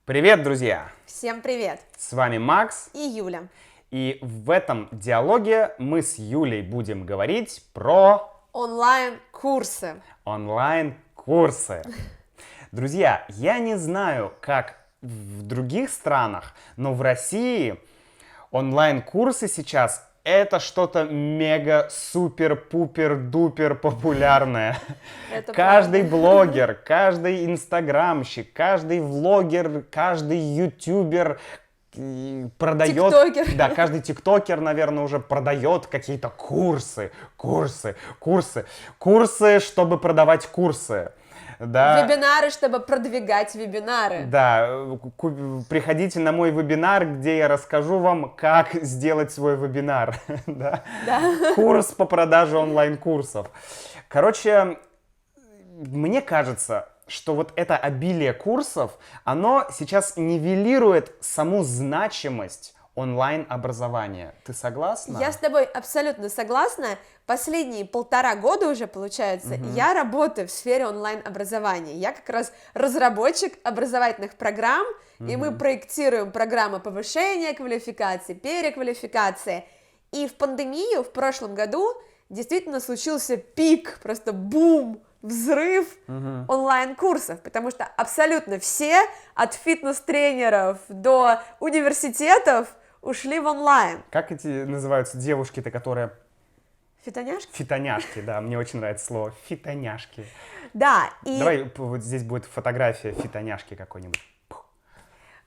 Привет, друзья! Всем привет! С вами Макс, И Юля. и в этом диалоге мы с Юлей будем говорить про Онлайн-курсы. онлайн-курсы. Друзья, я не знаю, как в других странах, но в России онлайн-курсы сейчас это что-то мега-супер-пупер-дупер популярное. Это Каждый правда. блогер, каждый инстаграмщик, каждый влогер, каждый ютубер продает... Тиктокер. Да, каждый тиктокер, наверное, уже продает какие-то курсы, чтобы продавать курсы. Да. Вебинары, чтобы продвигать вебинары. Да, приходите на мой вебинар, где я расскажу вам, как сделать свой вебинар. Да? Да. Курс по продаже онлайн-курсов. Короче, мне кажется, что вот это обилие курсов, оно сейчас нивелирует саму значимость онлайн-образования. Ты согласна? Я с тобой абсолютно согласна. Последние 1,5 года уже, получается, я работаю в сфере онлайн-образования. Я как раз разработчик образовательных программ, и мы проектируем программы повышения квалификации, переквалификации. И в пандемию в прошлом году действительно случился пик, просто бум, взрыв онлайн-курсов, потому что абсолютно все, от фитнес-тренеров до университетов, ушли в онлайн. Как эти называются девушки-то, которые... Фитоняшки? Фитоняшки, да, мне очень нравится слово. Фитоняшки. Да, и... Давай, вот здесь будет фотография фитоняшки какой-нибудь.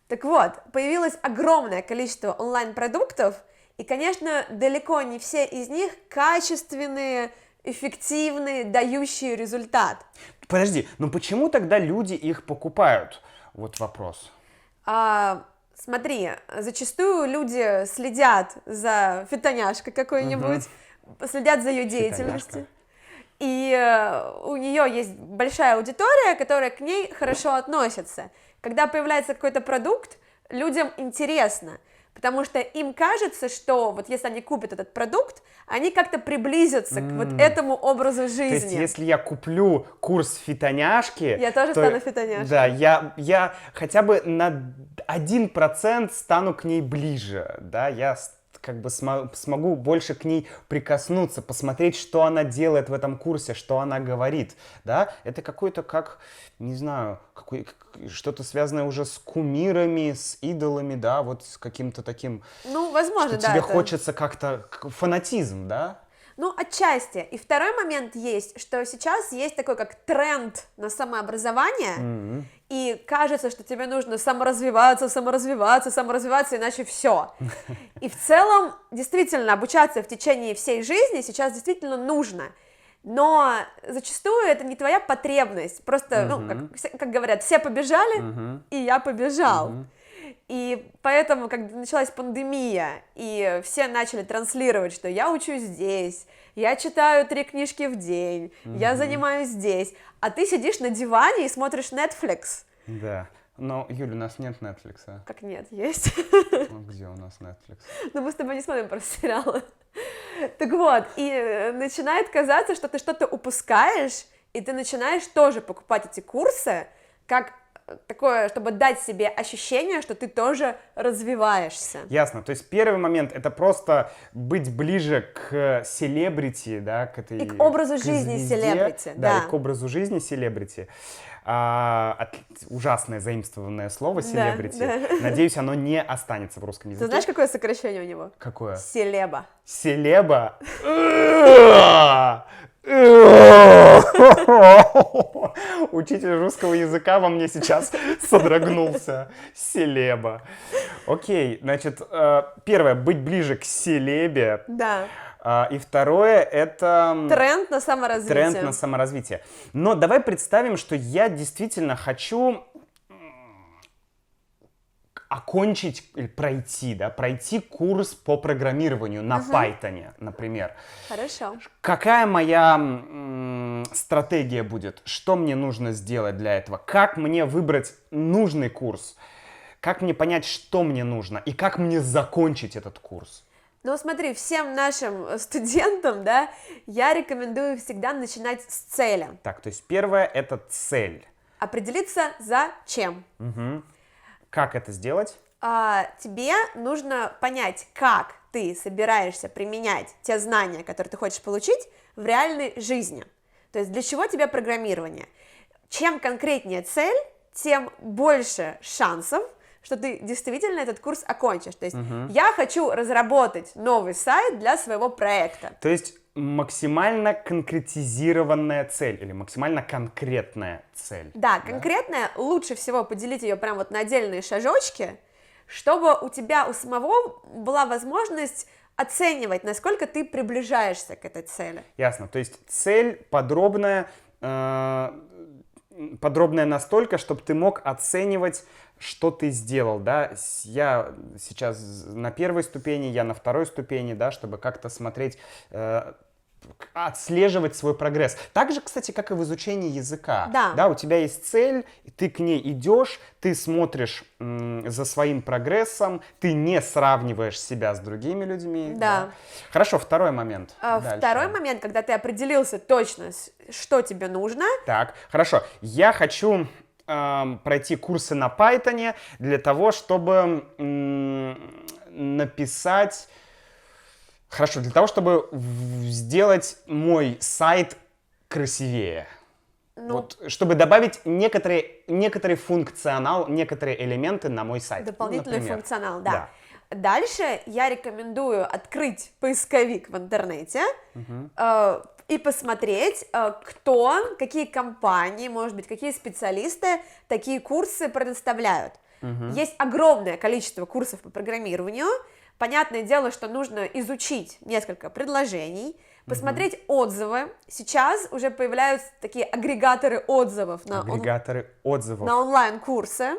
Так вот, появилось огромное количество онлайн-продуктов, и, конечно, далеко не все из них качественные, эффективные, дающие результат. Подожди, но почему тогда люди их покупают? Вот вопрос. Смотри, зачастую люди следят за фитоняшкой какой-нибудь, следят за ее деятельностью. И у нее есть большая аудитория, которая к ней хорошо относится. Когда появляется какой-то продукт, людям интересно, потому что им кажется, что вот если они купят этот продукт, они как-то приблизятся к вот этому образу жизни. То есть, если я куплю курс фитоняшки... Я тоже стану фитоняшкой. Да, я хотя бы на 1% стану к ней ближе, да, я как бы смогу больше к ней прикоснуться, посмотреть, что она делает в этом курсе, что она говорит, да, это какой-то, как, не знаю, что-то связанное уже с кумирами, с идолами, да, вот с каким-то таким, ну, возможно, что да, тебе это... хочется как-то, фанатизм, да? Ну, отчасти. И второй момент есть, что сейчас есть такой как тренд на самообразование, и кажется, что тебе нужно саморазвиваться, иначе все. И в целом, действительно, обучаться в течение всей жизни сейчас действительно нужно. Но зачастую это не твоя потребность. Просто, ну, как говорят, все побежали, и я побежал. И поэтому, когда началась пандемия, и все начали транслировать, что я учусь здесь, я читаю 3 книжки в день, я занимаюсь здесь, а ты сидишь на диване и смотришь Netflix. Да, но, Юля, у нас нет Netflix. Как нет, есть. Ну, где у нас Netflix? Но мы с тобой не смотрим просто сериалы. Так вот, и начинает казаться, что ты что-то упускаешь, и ты начинаешь тоже покупать эти курсы, как такое, чтобы дать себе ощущение, что ты тоже развиваешься. Ясно. То есть первый момент — это просто быть ближе к селебрити, да, к этой... И к образу жизни звезде, селебрити, да. да. И к образу жизни селебрити. Ужасное заимствованное слово селебрити. Да. Надеюсь, оно не останется в русском языке. Ты знаешь, какое сокращение у него? Какое? Селеба. Селеба? Учитель русского языка во мне сейчас содрогнулся. Селеба. Окей, значит, первое, быть ближе к селебе. Да. И второе, это... Тренд на саморазвитие. Тренд на саморазвитие. Но давай представим, что я действительно хочу окончить, пройти курс по программированию на Python, например. Хорошо. Какая моя стратегия будет? Что мне нужно сделать для этого? Как мне выбрать нужный курс? Как мне понять, что мне нужно? И как мне закончить этот курс? Ну, смотри, всем нашим студентам, да, я рекомендую всегда начинать с цели. Так, то есть первое — это цель. Определиться, зачем. Как это сделать? Тебе нужно понять, как ты собираешься применять те знания, которые ты хочешь получить в реальной жизни. То есть для чего тебе программирование? Чем конкретнее цель, тем больше шансов, что ты действительно этот курс окончишь. То есть я хочу разработать новый сайт для своего проекта. То есть максимально конкретизированная цель или максимально конкретная цель. Да, конкретная, лучше всего поделить ее прям вот на отдельные шажочки, чтобы у тебя у самого была возможность оценивать, насколько ты приближаешься к этой цели. Ясно. То есть цель подробная настолько, чтобы ты мог оценивать, что ты сделал, да, я сейчас на первой ступени, я на второй ступени, да, чтобы как-то смотреть, отслеживать свой прогресс. Так же, кстати, как и в изучении языка. Да. У тебя есть цель, ты к ней идешь, ты смотришь за своим прогрессом, ты не сравниваешь себя с другими людьми. Да. Хорошо, второй момент. Дальше. Второй момент, когда ты определился точно, что тебе нужно. Так, хорошо. Я хочу пройти курсы на Python для того, чтобы написать... Хорошо, для того, чтобы сделать мой сайт красивее. Вот, чтобы добавить некоторый функционал, некоторые элементы на мой сайт. Дополнительный функционал, да. Да. Дальше я рекомендую открыть поисковик в интернете и посмотреть, какие компании, может быть, какие специалисты такие курсы предоставляют. Есть огромное количество курсов по программированию. Понятное дело, что нужно изучить несколько предложений, посмотреть отзывы. Сейчас уже появляются такие агрегаторы отзывов на онлайн-курсы,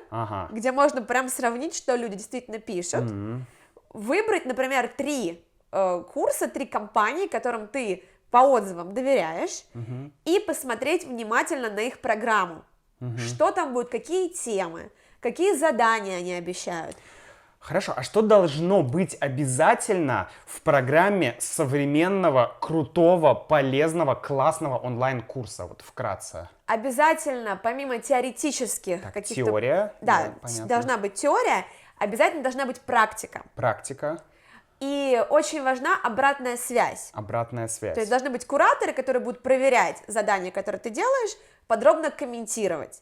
где можно прям сравнить, что люди действительно пишут. Выбрать, например, 3 курса, 3 компании, которым ты по отзывам доверяешь, и посмотреть внимательно на их программу. Что там будет, какие темы, какие задания они обещают. Хорошо, а что должно быть обязательно в программе современного, крутого, полезного, классного онлайн-курса? Вот вкратце. Обязательно, помимо теоретических каких-то... Теория. Да, понятно. должна быть теория, обязательно должна быть практика. Практика. И очень важна обратная связь. Обратная связь. То есть должны быть кураторы, которые будут проверять задания, которые ты делаешь, подробно комментировать.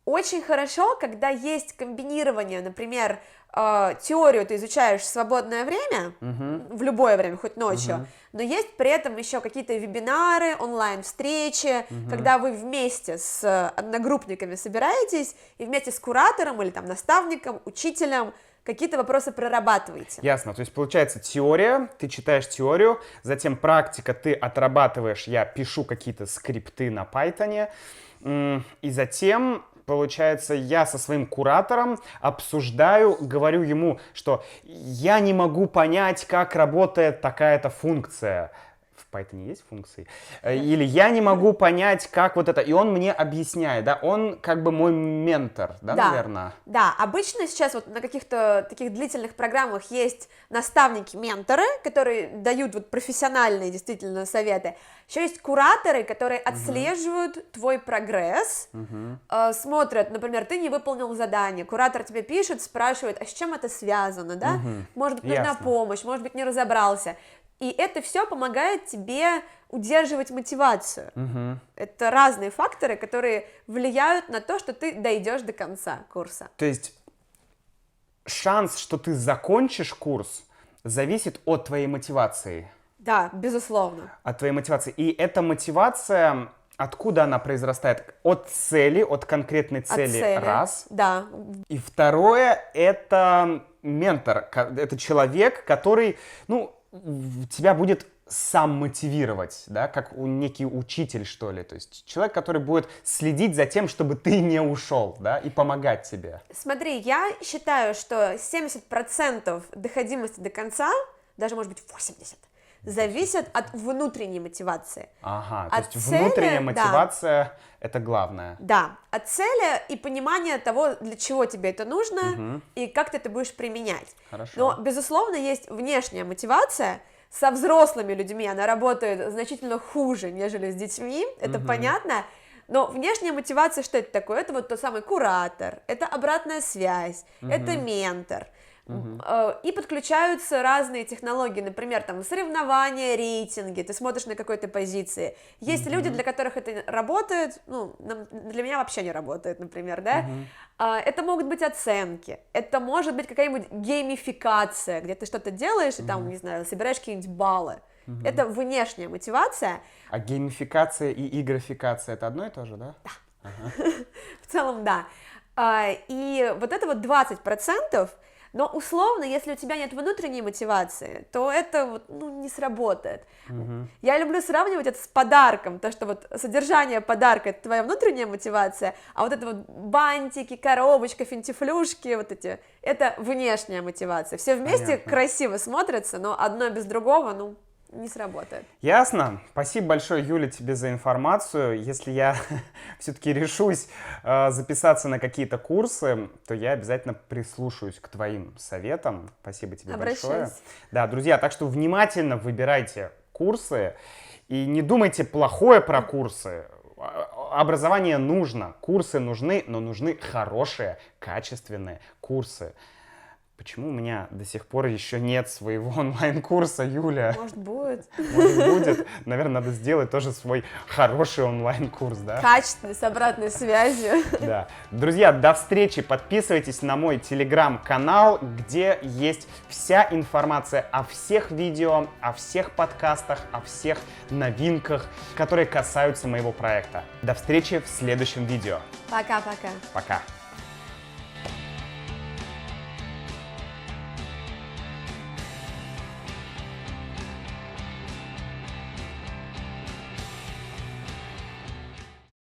Очень хорошо, когда есть комбинирование, например, теорию ты изучаешь в свободное время, в любое время, хоть ночью, но есть при этом еще какие-то вебинары, онлайн-встречи, когда вы вместе с одногруппниками собираетесь и вместе с куратором или там наставником, учителем какие-то вопросы прорабатываете. Ясно, то есть получается теория, ты читаешь теорию, затем практика, ты отрабатываешь, я пишу какие-то скрипты на Python, и затем... Получается, я со своим куратором обсуждаю, говорю ему, что я не могу понять, как работает такая-то функция. В Python есть функции? Или я не могу понять, как вот это. И он мне объясняет, да? Он как бы мой ментор, да, наверное? Да, обычно сейчас вот на каких-то таких длительных программах есть наставники-менторы, которые дают вот профессиональные действительно советы. Еще есть кураторы, которые отслеживают твой прогресс, смотрят, например, ты не выполнил задание, куратор тебе пишет, спрашивает, а с чем это связано, да? Может быть, нужна помощь, может быть, не разобрался. И это все помогает тебе удерживать мотивацию. Это разные факторы, которые влияют на то, что ты дойдешь до конца курса. То есть шанс, что ты закончишь курс, зависит от твоей мотивации. Да, безусловно. От твоей мотивации. И эта мотивация, откуда она произрастает? От цели, от конкретной цели, раз. Да. И второе, это ментор, это человек, который, тебя будет сам мотивировать, да, как некий учитель, что ли, то есть человек, который будет следить за тем, чтобы ты не ушел, да, и помогать тебе. Смотри, я считаю, что 70% доходимости до конца, даже, может быть, 80%, зависит от внутренней мотивации. Ага, то есть внутренняя мотивация — это главное. Да, от цели и понимания того, для чего тебе это нужно и как ты это будешь применять. Хорошо. Но, безусловно, есть внешняя мотивация. Со взрослыми людьми она работает значительно хуже, нежели с детьми, это понятно, Но внешняя мотивация, что это такое? Это вот тот самый куратор, это обратная связь, это ментор. И подключаются разные технологии, например, там соревнования, рейтинги, ты смотришь на какой-то позиции. Есть люди, для которых это работает, ну, для меня вообще не работает, например, да. Это могут быть оценки, это может быть какая-нибудь геймификация, где ты что-то делаешь и там, не знаю, собираешь какие-нибудь баллы. Это внешняя мотивация. А геймификация и игрофикация — это одно и то же, да? Да. В целом, да. И вот это вот 20%, но условно, если у тебя нет внутренней мотивации, то это вот, ну, не сработает. Я люблю сравнивать это с подарком, то, что вот содержание подарка — это твоя внутренняя мотивация, а вот это вот бантики, коробочка, финтифлюшки, вот эти, это внешняя мотивация. Все вместе красиво смотрятся, но одно без другого, ну, не сработает. Ясно. Спасибо большое, Юля, тебе за информацию. Если я все-таки решусь записаться на какие-то курсы, то я обязательно прислушаюсь к твоим советам. Спасибо тебе большое. Да, друзья, так что внимательно выбирайте курсы и не думайте плохое про курсы. Образование нужно, курсы нужны, но нужны хорошие, качественные курсы. Почему у меня до сих пор еще нет своего онлайн-курса, Юля? Может, будет. Может, будет. Наверное, надо сделать тоже свой хороший онлайн-курс, да? Качественный, с обратной связью. Да. Друзья, до встречи. Подписывайтесь на мой телеграм-канал, где есть вся информация о всех видео, о всех подкастах, о всех новинках, которые касаются моего проекта. До встречи в следующем видео. Пока-пока. Пока.